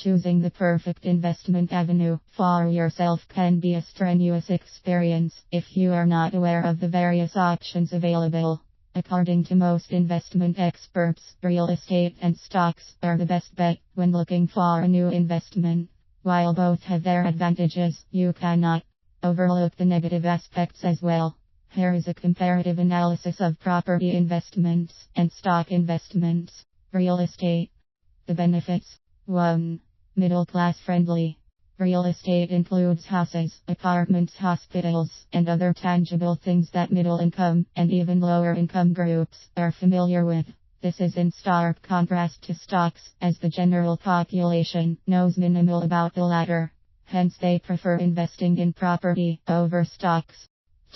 Choosing the perfect investment avenue for yourself can be a strenuous experience if you are not aware of the various options available. According to most investment experts, real estate and stocks are the best bet when looking for a new investment. While both have their advantages, you cannot overlook the negative aspects as well. Here is a comparative analysis of property investments and stock investments. Real estate. The benefits. 1. Middle class friendly. Real estate includes houses, apartments, hospitals, and other tangible things that middle income and even lower income groups are familiar with. This is in stark contrast to stocks, as the general population knows minimal about the latter. Hence they prefer investing in property over stocks.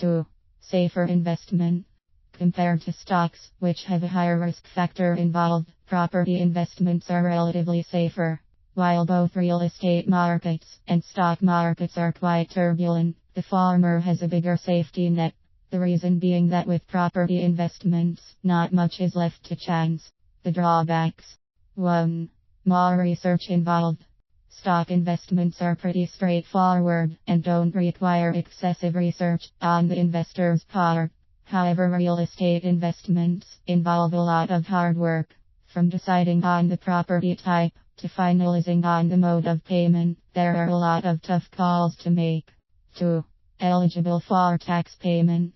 2. Safer investment. Compared to stocks, which have a higher risk factor involved, property investments are relatively safer. While both real estate markets and stock markets are quite turbulent, the former has a bigger safety net. The reason being that with property investments, not much is left to chance. The drawbacks. 1. More research involved. Stock investments are pretty straightforward and don't require excessive research on the investor's part. However, real estate investments involve a lot of hard work. From deciding on the property type to finalizing on the mode of payment, there are a lot of tough calls to make. 2. Eligible for tax payment.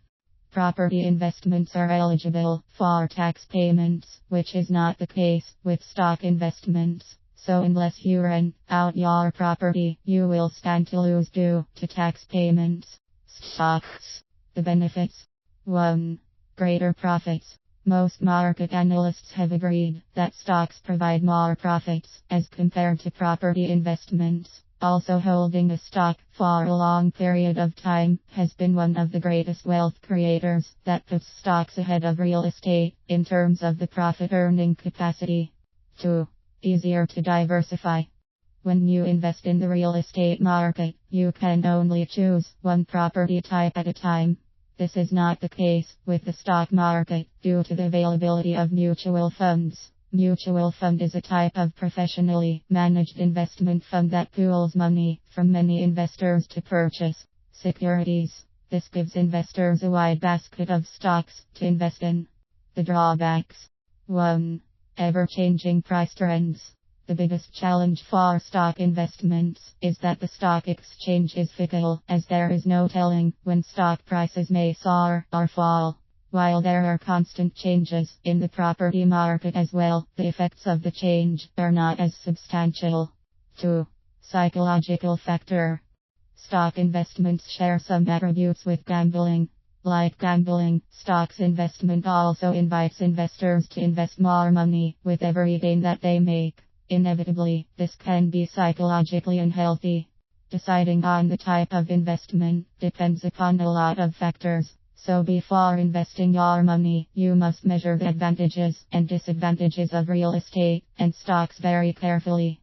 Property investments are eligible for tax payments, which is not the case with stock investments. So unless you rent out your property, you will stand to lose due to tax payments. Stocks. The benefits. 1. Greater profits. Most market analysts have agreed that stocks provide more profits as compared to property investments. Also, holding a stock for a long period of time has been one of the greatest wealth creators that puts stocks ahead of real estate in terms of the profit earning capacity. 2. Easier to diversify. When you invest in the real estate market, you can only choose one property type at a time. This is not the case with the stock market due to the availability of mutual funds. Mutual fund is a type of professionally managed investment fund that pools money from many investors to purchase securities. This gives investors a wide basket of stocks to invest in. The drawbacks. 1. Ever-changing price trends. The biggest challenge for stock investments is that the stock exchange is fickle, as there is no telling when stock prices may soar or fall. While there are constant changes in the property market as well, the effects of the change are not as substantial. 2. Psychological factor. Stock investments share some attributes with gambling. Like gambling, stocks investment also invites investors to invest more money with every gain that they make. Inevitably, this can be psychologically unhealthy. Deciding on the type of investment depends upon a lot of factors. So before investing your money, you must measure the advantages and disadvantages of real estate and stocks very carefully.